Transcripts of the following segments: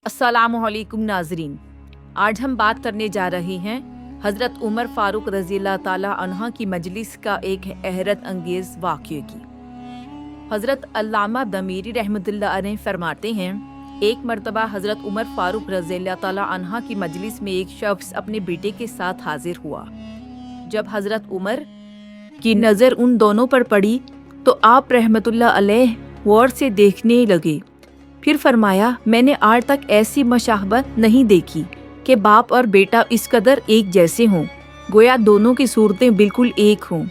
अस्सलामुअलैकुम नाजरीन, आज हम बात करने जा रहे हैं हज़रत उमर फ़ारूक रज़ियल्लाह ताला अन्हा की मजलिस का एक हैरत अंगेज़ वाक़ये की। हज़रत अल्लामा दमीरी रहमतुल्लाह अलैह फरमाते हैं, एक मरतबा हज़रत उमर फ़ारूक रज़ियल्लाह ताला अन्हा की मजलिस में एक शख्स अपने बेटे के साथ हाजिर हुआ। जब हज़रत उमर की नज़र उन दोनों पर पड़ी तो आप रहमतुल्लाह अलैह गौर से देखने लगे। फिर फरमाया, मैंने आज तक ऐसी मशाहबत नहीं देखी कि बाप और बेटा इस कदर एक जैसे हों, गोया दोनों की सूरतें बिल्कुल एक हों।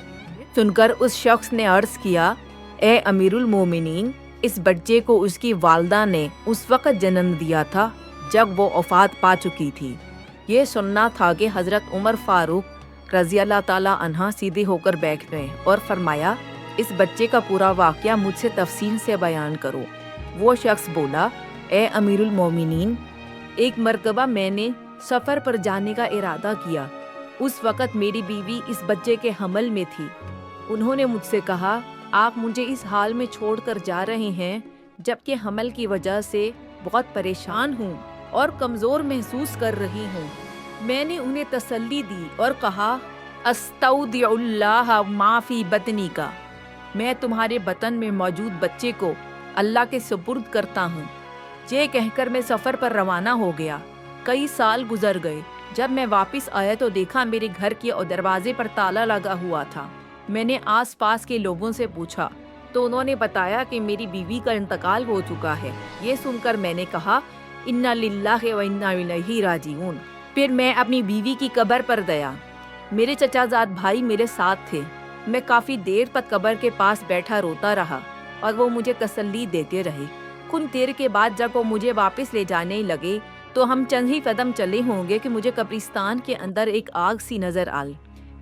सुनकर उस शख्स ने अर्ज़ किया, ए अमीरुल मोमिनीन, इस बच्चे को उसकी वालदा ने उस वक़्त जन्म दिया था जब वो वफ़ात पा चुकी थी। ये सुनना था कि हज़रत उमर फ़ारूक रज़ियल्लाह ताला अन्हा सीधे होकर बैठ गए और फरमाया, इस बच्चे का पूरा वाक़या मुझसे तफसील से बयान करो। वो शख्स बोला, ए अमीरुल मोमिनीन, एक मरतबा मैंने सफ़र पर जाने का इरादा किया। उस वक़्त मेरी बीवी इस बच्चे के हमल में थी। उन्होंने मुझसे कहा, आप मुझे इस हाल में छोड़कर जा रहे हैं जबकि हमल की वजह से बहुत परेशान हूँ और कमज़ोर महसूस कर रही हूँ। मैंने उन्हें तसल्ली दी और कहा, अस्तौदिउल्लाह माफ़ी बतनी का, मैं तुम्हारे बतन में मौजूद बच्चे को अल्लाह के सुपुर्द करता हूँ। ये कहकर मैं सफ़र पर रवाना हो गया। कई साल गुजर गए। जब मैं वापस आया तो देखा मेरे घर के दरवाजे पर ताला लगा हुआ था। मैंने आसपास के लोगों से पूछा तो उन्होंने बताया कि मेरी बीवी का इंतकाल हो चुका है। ये सुनकर मैंने कहा, इन्ना लिल्लाहि व इन्ना इलैहि राजिऊन। फिर मैं अपनी बीवी की कब्र पर गया। मेरे चचाजाद भाई मेरे साथ थे। मैं काफ़ी देर तक कब्र के पास बैठा रोता रहा और वो मुझे तसल्ली देते रहे। कुछ देर के बाद जब वो मुझे वापस ले जाने लगे तो हम चंद ही कदम चले होंगे कि मुझे कब्रिस्तान के अंदर एक आग सी नज़र आई।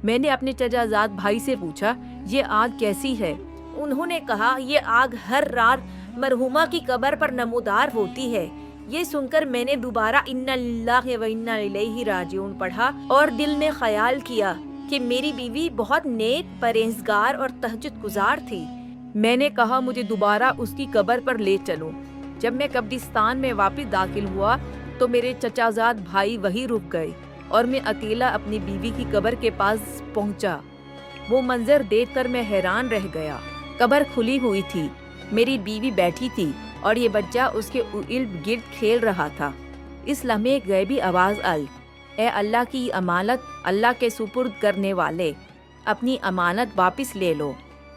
मैंने अपने चचाजाद भाई से पूछा, ये आग कैसी है? उन्होंने कहा, ये आग हर रात मरहुमा की कब्र पर नमूदार होती है। ये सुनकर मैंने दोबारा इन्ना लिल्लाहि व इन्ना इलैहि राजिऊन पढ़ा और दिल ने ख्याल किया कि मेरी बीवी बहुत नेक, परहेज़गार और तहज्जुद गुजार थी। मैंने कहा, मुझे दोबारा उसकी कब्र पर ले चलो। जब मैं कब्रिस्तान में वापस दाखिल हुआ तो मेरे चचाजाद भाई वहीं रुक गए और मैं अकेला अपनी बीवी की कब्र के पास पहुंचा। वो मंजर देखकर मैं हैरान रह गया। कब्र खुली हुई थी, मेरी बीवी बैठी थी और ये बच्चा उसके इर्द गिर्द खेल रहा था। इस लम्हे गैबी आवाज़ आई, ए अल्लाह की अमानत अल्लाह के सुपुर्द करने वाले, अपनी अमानत वापस ले लो।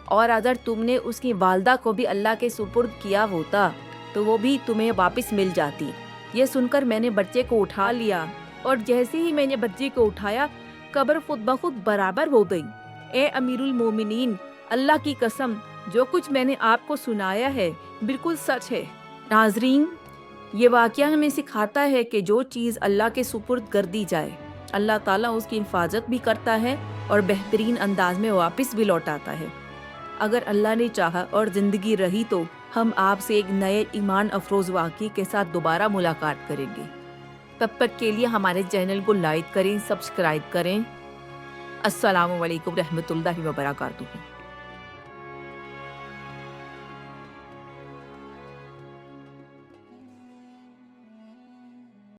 और अगर तुमने उसकी वालदा को भी अल्लाह के सुपुर्द किया होता तो वो भी तुम्हें वापस मिल जाती। ये सुनकर मैंने बच्चे को उठा लिया और जैसे ही मैंने बच्चे को उठाया कब्र खुद ब खुद बराबर हो गई। ए अमीरुल मोमिनीन, अल्लाह की कसम, जो कुछ मैंने आपको सुनाया है बिल्कुल सच है। नाजरीन, ये वाक़या हमें सिखाता है कि जो चीज़ अल्लाह के सुपुर्द कर दी जाए, अल्लाह ताला उसकी हिफाजत भी करता है और बेहतरीन अंदाज में वापस भी लौटाता है। अगर अल्लाह ने चाहा और ज़िंदगी रही तो हम आपसे एक नए ईमान अफरोज़ वाक़ये के साथ दोबारा मुलाकात करेंगे। तब तक के लिए हमारे चैनल को लाइक करें, सब्सक्राइब करें। अस्सलामु अलैकुम रहमतुल्लाहि व बरकातुहू।